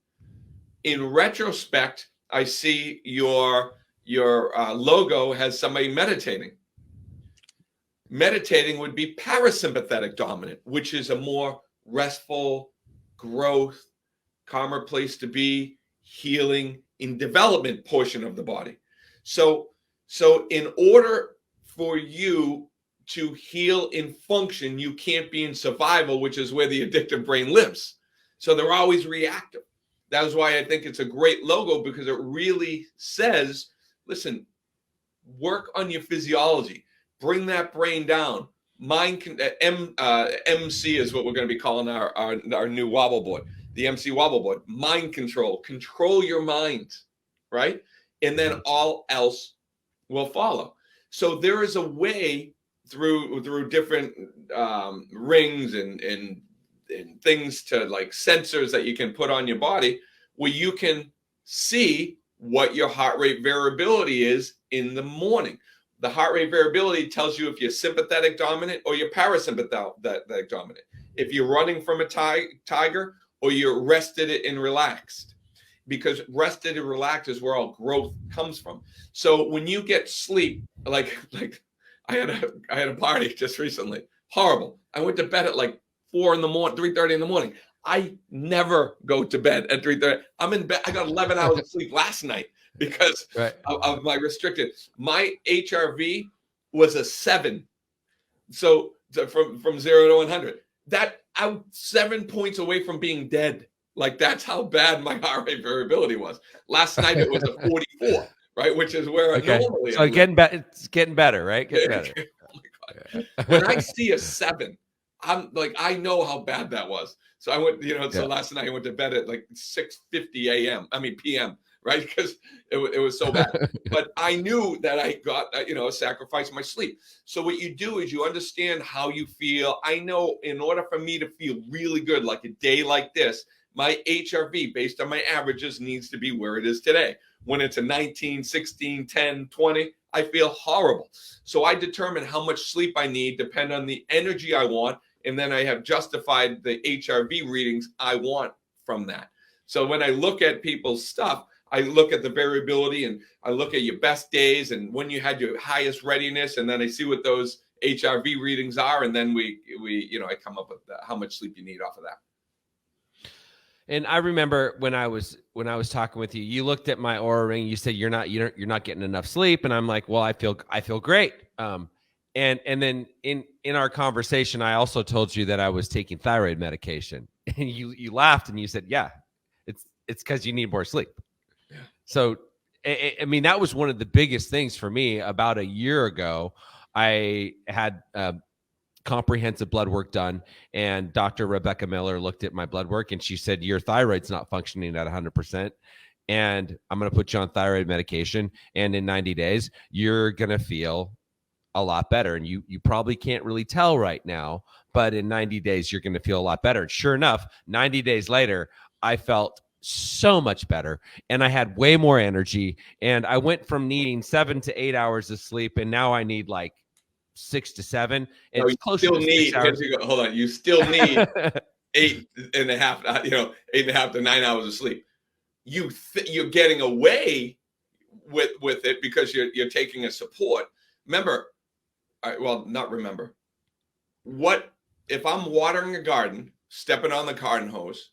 A: In retrospect, I see your logo has somebody meditating. Meditating would be parasympathetic dominant, which is a more restful, growth, calmer place to be, healing, in development portion of the body. So in order for you to heal and function, you can't be in survival, which is where the addictive brain lives. So they're always reactive. That is why I think it's a great logo, because it really says, listen, work on your physiology. Bring that brain down. MC is what we're going to be calling our new wobble board, the MC wobble board. Mind control. Control your mind, right? And then all else will follow. So there is a way through different rings and things, to like sensors that you can put on your body, where you can see what your heart rate variability is in the morning. The heart rate variability tells you if you're sympathetic dominant or you're parasympathetic dominant. If you're running from a tiger or you're rested and relaxed, because rested and relaxed is where all growth comes from. So when you get sleep, like I had a party just recently, horrible. I went to bed at like 4 in the morning, 3:30 in the morning. I never go to bed at 3:30. I'm in bed. I got 11 hours of sleep last night because of my restricted. My HRV was a 7. So from 0 to 100. That I'm 7 points away from being dead. Like that's how bad my heart rate variability was. Last night it was a 44, right? Which is where normally.
B: So it's getting better, right? Getting better.
A: Oh my God. When I see a 7, I'm like, I know how bad that was. So I went, so last night I went to bed at like 6:50 p.m., right? Because it was so bad. But I knew that I got, sacrificed my sleep. So what you do is you understand how you feel. I know in order for me to feel really good, like a day like this, my HRV based on my averages needs to be where it is today. When it's a 19, 16, 10, 20, I feel horrible. So I determine how much sleep I need, depend on the energy I want. And then I have justified the HRV readings I want from that. So when I look at people's stuff, I look at the variability and I look at your best days and when you had your highest readiness, and then I see what those HRV readings are, and then I come up with how much sleep you need off of that.
B: And I remember when I was talking with you, you looked at my Oura ring. You said you're not getting enough sleep, and I'm like, well, I feel great. And then in our conversation, I also told you that I was taking thyroid medication, and you laughed and you said, yeah, it's because you need more sleep. Yeah. So I mean, that was one of the biggest things for me. About a year ago, I had comprehensive blood work done, and Dr. Rebecca Miller looked at my blood work and she said, your thyroid's not functioning at 100%, and I'm going to put you on thyroid medication, and in 90 days you're going to feel a lot better. And you probably can't really tell right now, but in 90 days you're going to feel a lot better. And sure enough, 90 days later I felt so much better, and I had way more energy, and I went from needing 7 to 8 hours of sleep, and now I need like 6 to 7. It's closer to 6 hours.
A: Hold on. You still need 8.5, 8.5 to 9 hours of sleep. You're getting away with it because you're taking a support. What if I'm watering a garden, stepping on the garden hose?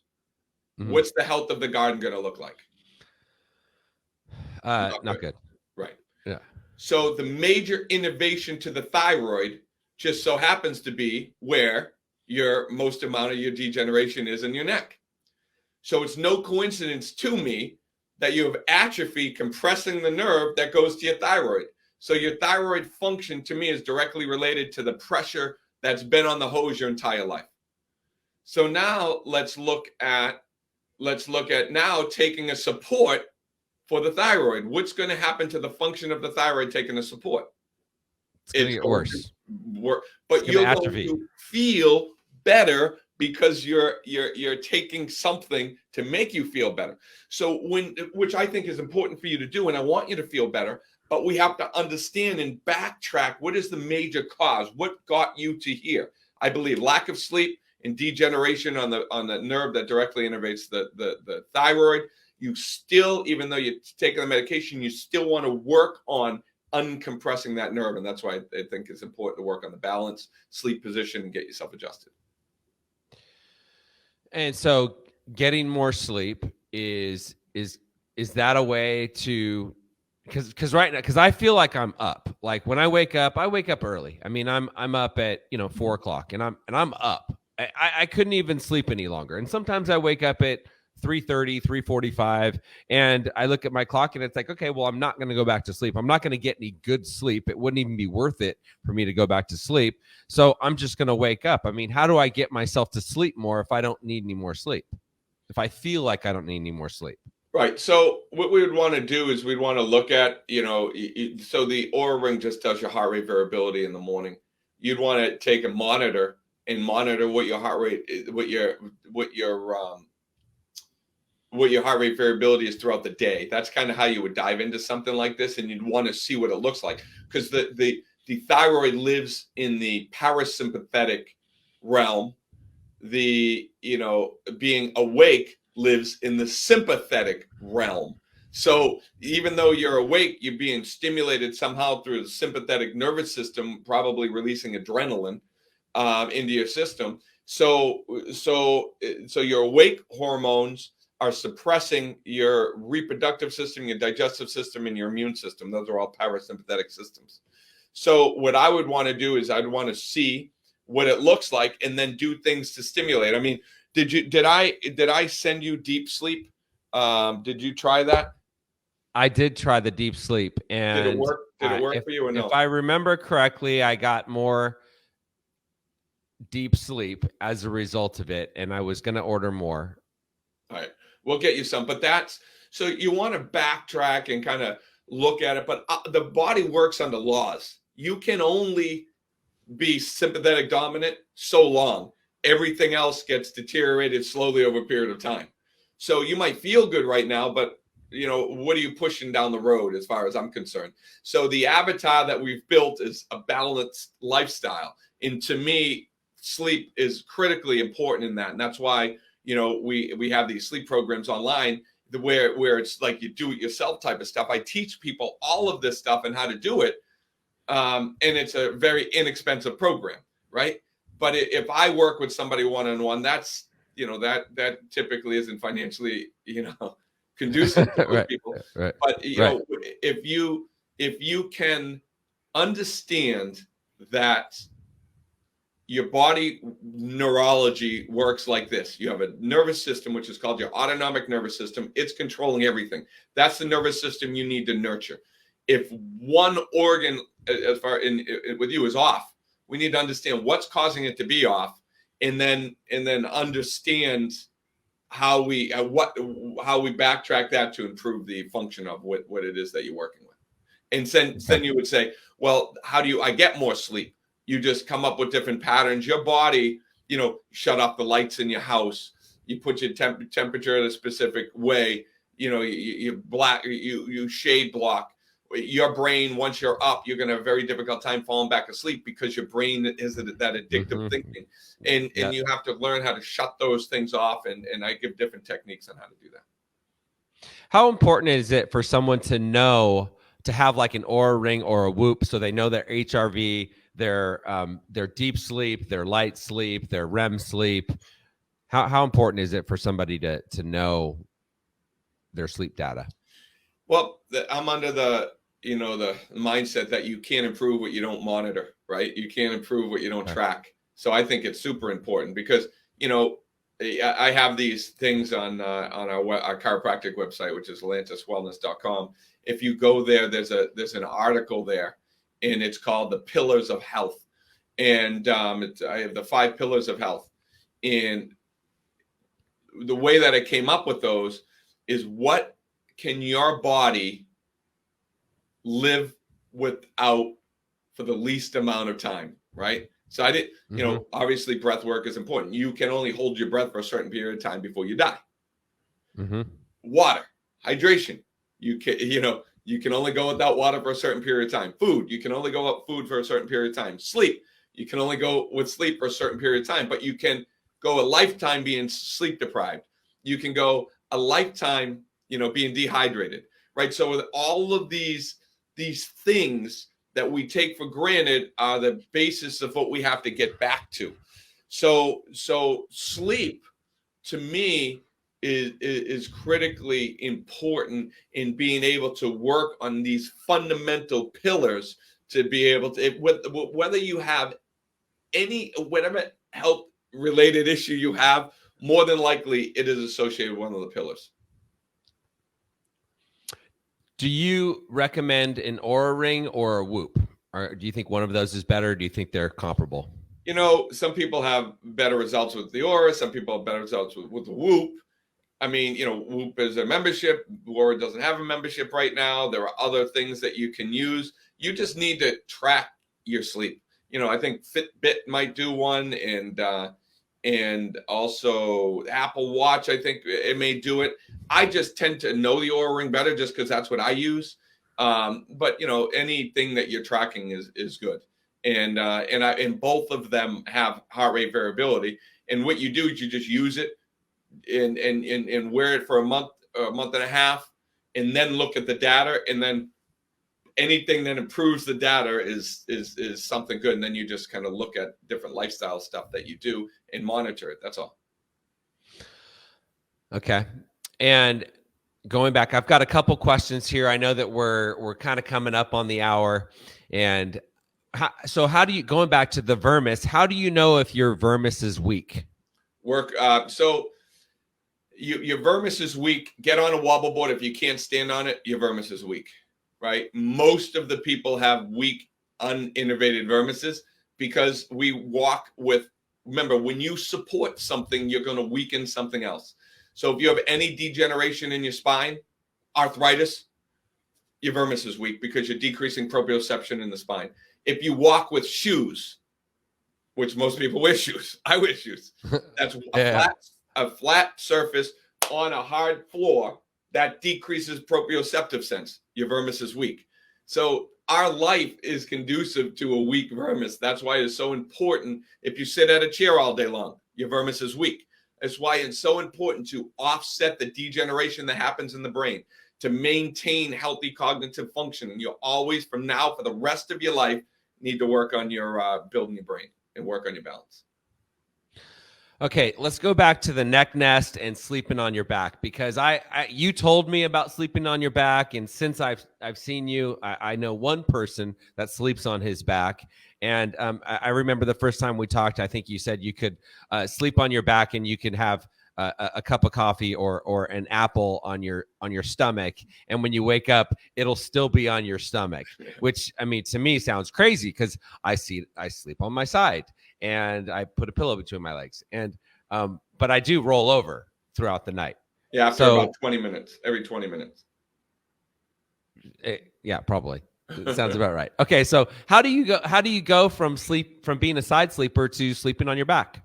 A: Mm-hmm. What's the health of the garden going to look like?
B: Not good.
A: Right.
B: Yeah.
A: So the major innovation to the thyroid just so happens to be where your most amount of your degeneration is in your neck. So it's no coincidence to me that you have atrophy compressing the nerve that goes to your thyroid. So your thyroid function to me is directly related to the pressure that's been on the hose your entire life. So now let's look at now taking a support for the thyroid. What's going to happen to the function of the thyroid taking a support?
B: It's going to get worse.
A: But you're going to feel better because you're taking something to make you feel better. So which I think is important for you to do, and I want you to feel better, but we have to understand and backtrack what is the major cause? What got you to here? I believe lack of sleep and degeneration on the nerve that directly innervates the thyroid. You still, even though you're taking the medication, you still want to work on uncompressing that nerve. And that's why I think it's important to work on the balance, sleep position, and get yourself adjusted.
B: And so getting more sleep is that a way to, because right now, because I feel like I'm up. Like when I wake up early. I mean, I'm up at 4 o'clock and I'm up. I couldn't even sleep any longer. And sometimes I wake up at 3:30, 3:45, and I look at my clock and it's like, okay, well, I'm not going to go back to sleep. I'm not going to get any good sleep. It wouldn't even be worth it for me to go back to sleep. So I'm just going to wake up. I mean, how do I get myself to sleep more if I don't need any more sleep? If I feel like I don't need any more sleep?
A: Right. So what we would want to do is we'd want to look at, so the Oura ring just tells you heart rate variability in the morning. You'd want to take a monitor and monitor what your heart rate is, what your what your heart rate variability is throughout the day. That's kind of how you would dive into something like this, and you'd want to see what it looks like, because the thyroid lives in the parasympathetic realm. The being awake lives in the sympathetic realm. So even though you're awake, you're being stimulated somehow through the sympathetic nervous system, probably releasing adrenaline into your system. So your awake hormones are suppressing your reproductive system, your digestive system, and your immune system. Those are all parasympathetic systems. So what I would want to do is I'd want to see what it looks like and then do things to stimulate. I mean, did I send you deep sleep? Did you try that?
B: I did try the deep sleep, and
A: did it work? Did it work for you or no?
B: If I remember correctly, I got more deep sleep as a result of it, and I was going to order more.
A: All right, we'll get you some, but that's so you want to backtrack and kind of look at it. But the body works under laws. You can only be sympathetic dominant so long. Everything else gets deteriorated slowly over a period of time. So you might feel good right now, but what are you pushing down the road as far as I'm concerned? So the avatar that we've built is a balanced lifestyle. And to me, sleep is critically important in that. And that's why, we have these sleep programs online where it's like you do it yourself type of stuff. I teach people all of this stuff and how to do it. And it's a very inexpensive program, right? But if I work with somebody one-on-one, that's, that typically isn't financially, conducive to
B: Right,
A: people.
B: right,
A: But
B: right.
A: if you can understand that your body neurology works like this. You have a nervous system, which is called your autonomic nervous system. It's controlling everything. That's the nervous system you need to nurture. If one organ, as far with you, is off, we need to understand what's causing it to be off, and then understand how we backtrack that to improve the function of what it is that you're working with. And then you would say, well, how do I get more sleep? You just come up with different patterns. Your body, shut off the lights in your house. You put your temperature in a specific way. You shade block. Your brain, once you're up, you're going to have a very difficult time falling back asleep because your brain is that addictive thinking. And you have to learn how to shut those things off. And I give different techniques on how to do that.
B: How important is it for someone to know, to have like an Oura ring or a Whoop, so they know their HRV, their deep sleep, their light sleep, their REM sleep? How important is it for somebody to know their sleep data?
A: Well, I'm under the mindset that you can't improve what you don't monitor, right? You can't improve what you don't track. So I think it's super important because, I have these things on our chiropractic website, which is atlantiswellness.com. If you go there, there's an article there, and it's called The Pillars of Health. And I have the 5 pillars of health. And the way that I came up with those is, what can your body live without for the least amount of time, right? So I did, obviously breath work is important. You can only hold your breath for a certain period of time before you die. Water, hydration. You can only go without water for a certain period of time. Food, you can only go without food for a certain period of time. Sleep, you can only go with sleep for a certain period of time, but you can go a lifetime being sleep deprived. You can go a lifetime, being dehydrated, right? So with all of these things that we take for granted are the basis of what we have to get back to. So sleep, to me, is critically important in being able to work on these fundamental pillars to be able to, whether you have whatever health related issue you have, more than likely it is associated with one of the pillars.
B: Do you recommend an Oura ring or a Whoop? Or do you think one of those is better? Or do you think they're comparable?
A: Some people have better results with the Oura. Some people have better results with the Whoop. I mean, Whoop is a membership. Oura doesn't have a membership right now. There are other things that you can use. You just need to track your sleep. I think Fitbit might do one, and and also Apple Watch. I think it may do it. I just tend to know the Oura Ring better just because that's what I use. But anything that you're tracking is good. And both of them have heart rate variability. And what you do is you just use it and wear it for a month and a half, and then look at the data, and then anything that improves the data is something good. And then you just kind of look at different lifestyle stuff that you do and monitor it. That's all.
B: Okay. And going back, I've got a couple questions here. I know that we're kind of coming up on the hour. And how do you, going back to the Vermis, how do you know if your Vermis is weak?
A: So your Vermis is weak. Get on a wobble board. If you can't stand on it, your Vermis is weak, right? Most of the people have weak, uninnervated vermises because we walk with, remember, when you support something, you're going to weaken something else. So if you have any degeneration in your spine, arthritis, your Vermis is weak because you're decreasing proprioception in the spine. If you walk with shoes, which most people wear shoes, I wear shoes. That's a flat surface on a hard floor that decreases proprioceptive sense. Your Vermis is weak. So our life is conducive to a weak Vermis. That's why it's so important. If you sit at a chair all day long, your Vermis is weak. That's why it's so important to offset the degeneration that happens in the brain, to maintain healthy cognitive function. And you'll always, from now for the rest of your life, need to work on your building your brain and work on your balance.
B: Okay, let's go back to the neck nest and sleeping on your back, because you told me about sleeping on your back, and since I've seen you, I know one person that sleeps on his back, and I remember the first time we talked, I think you said you could sleep on your back and you could have a cup of coffee or an apple on your stomach, and when you wake up, it'll still be on your stomach, which, I mean, to me sounds crazy because I sleep on my side and I put a pillow between my legs, and but I do roll over throughout the night.
A: Yeah, after about 20 minutes, every 20 minutes.
B: Yeah, probably. It sounds about right. Okay, so how do you go from being a side sleeper to sleeping on your back?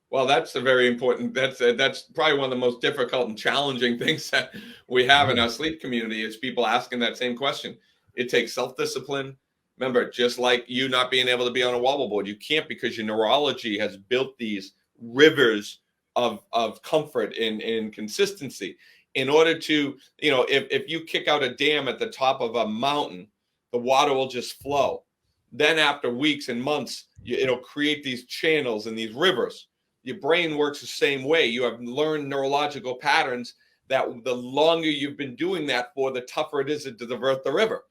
A: Well, that's a very important, that's probably one of the most difficult and challenging things that we have in our sleep community is people asking that same question. It takes self-discipline. Remember, just like you not being able to be on a wobble board, you can't, because your neurology has built these rivers of comfort and consistency. In order to, if you kick out a dam at the top of a mountain, the water will just flow. Then after weeks and months, it'll create these channels and these rivers. Your brain works the same way. You have learned neurological patterns that the longer you've been doing that for, the tougher it is to divert the river.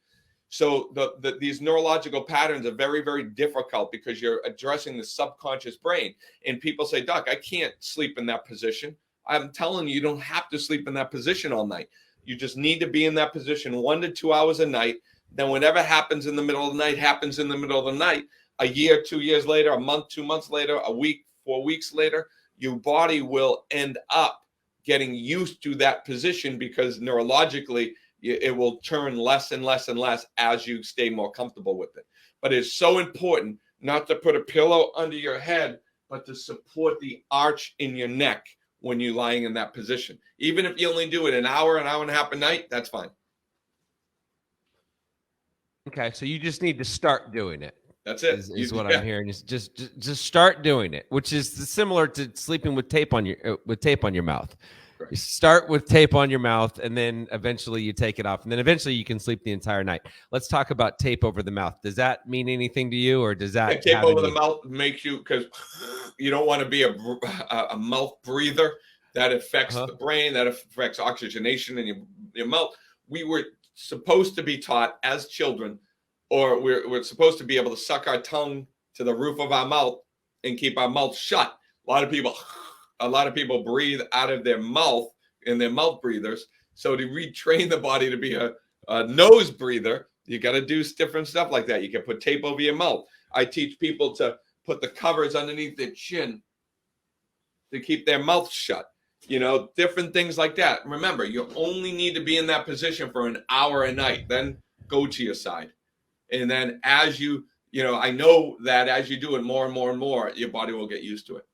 A: So these neurological patterns are very, very difficult because you're addressing the subconscious brain. And people say, Doc, I can't sleep in that position. I'm telling you, you don't have to sleep in that position all night. You just need to be in that position 1 to 2 hours a night. Then whatever happens in the middle of the night happens in the middle of the night. A year, 2 years later, a month, 2 months later, a week, 4 weeks later, your body will end up getting used to that position because neurologically, it will turn less and less and less as you stay more comfortable with it. But it's so important not to put a pillow under your head, but to support the arch in your neck when you're lying in that position. Even if you only do it an hour and a half a night, that's fine.
B: Okay, so you just need to start doing it.
A: That's it.
B: Is what I'm hearing. Is just start doing it, which is similar to sleeping with tape on your mouth. Correct. You start with tape on your mouth, and then eventually you take it off, and then eventually you can sleep the entire night. Let's talk about tape over the mouth. Does that mean anything to you, or does that
A: tape over the mouth makes you, because you don't want to be a mouth breather. That affects the brain. That affects oxygenation in your mouth. We were supposed to be taught as children, or we're supposed to be able to suck our tongue to the roof of our mouth and keep our mouth shut. A lot of people breathe out of their mouth, and they're mouth breathers. So to retrain the body to be a nose breather, you got to do different stuff like that. You can put tape over your mouth. I teach people to put the covers underneath their chin to keep their mouth shut. Different things like that. Remember, you only need to be in that position for an hour a night. Then go to your side. And then as I know that as you do it more and more and more, your body will get used to it.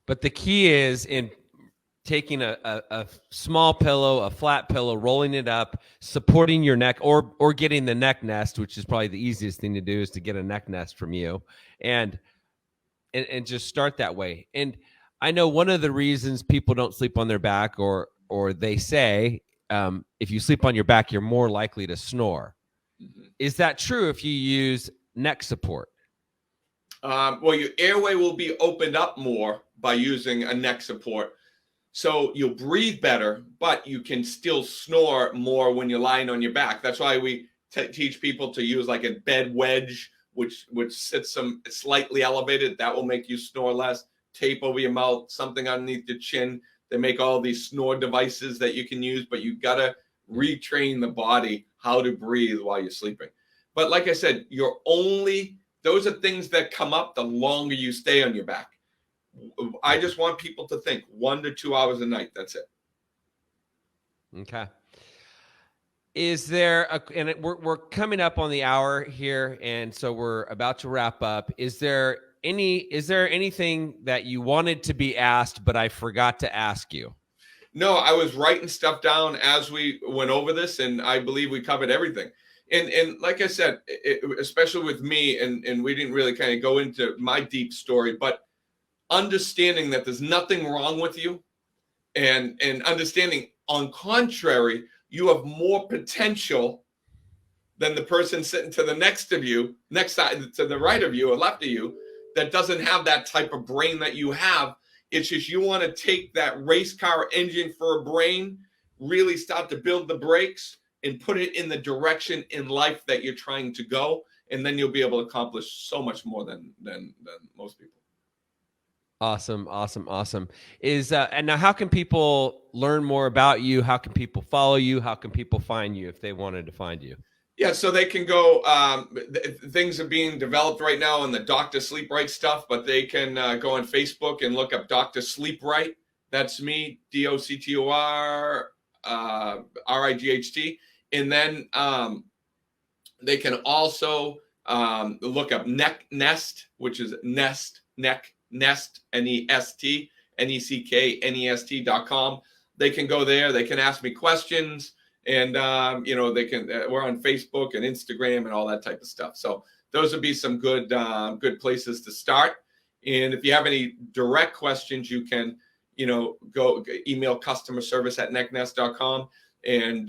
B: But the key is in taking a small pillow, a flat pillow, rolling it up, supporting your neck, or getting the neck nest, which is probably the easiest thing to do, is to get a neck nest from you, and just start that way. And I know one of the reasons people don't sleep on their back, or they say if you sleep on your back, you're more likely to snore.
A: Mm-hmm.
B: Is that true if you use neck support?
A: Well, your airway will be opened up more by using a neck support. So you'll breathe better, but you can still snore more when you're lying on your back. That's why we teach people to use like a bed wedge, which sits slightly elevated. That will make you snore less. Tape over your mouth, something underneath your chin. They make all these snore devices that you can use, but you got to retrain the body how to breathe while you're sleeping. But like I said, those are things that come up the longer you stay on your back. I just want people to think 1 to 2 hours a night. That's it.
B: Okay. Is there we're coming up on the hour here, and so we're about to wrap up. Is there anything that you wanted to be asked, but I forgot to ask you?
A: No, I was writing stuff down as we went over this, and I believe we covered everything. And like I said, especially with me, and we didn't really kind of go into my deep story, but understanding that there's nothing wrong with you, and understanding on contrary, you have more potential than the person sitting to the next side, to the right of you or left of you, that doesn't have that type of brain that you have. It's just you want to take that race car engine for a brain, really start to build the brakes and put it in the direction in life that you're trying to go, and then you'll be able to accomplish so much more than most people.
B: Awesome. And now, how can people learn more about you? How can people follow you? How can people find you if they wanted to find you?
A: Yeah, so they can go. Things are being developed right now on the Dr. Sleep Right stuff, but they can go on Facebook and look up Dr. Sleep Right. That's me, DOCTOR RIGHT. And then they can also look up Neck Nest, which is Nest, NEST.com. They can go there. They can ask me questions. And, they can, we're on Facebook and Instagram and all that type of stuff. So those would be some good places to start. And if you have any direct questions, you can, go email customerservice@necknest.com and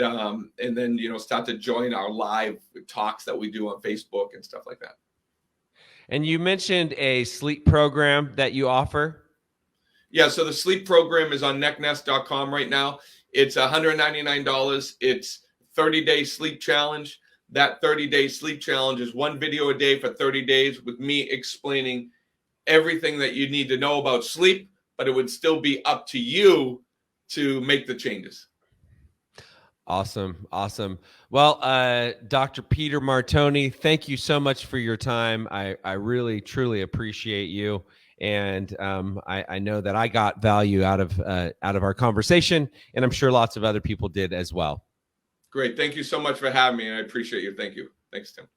A: then, start to join our live talks that we do on Facebook and stuff like that.
B: And you mentioned a sleep program that you offer.
A: Yeah. So the sleep program is on necknest.com right now. It's $199. It's 30-day sleep challenge. That 30-day sleep challenge is one video a day for 30 days with me explaining everything that you need to know about sleep, but it would still be up to you to make the changes.
B: Awesome. Well, Dr. Peter Martone, thank you so much for your time. I really, truly appreciate you. And I know that I got value out of our conversation, and I'm sure lots of other people did as well.
A: Great. Thank you so much for having me, and I appreciate you. Thank you. Thanks, Tim.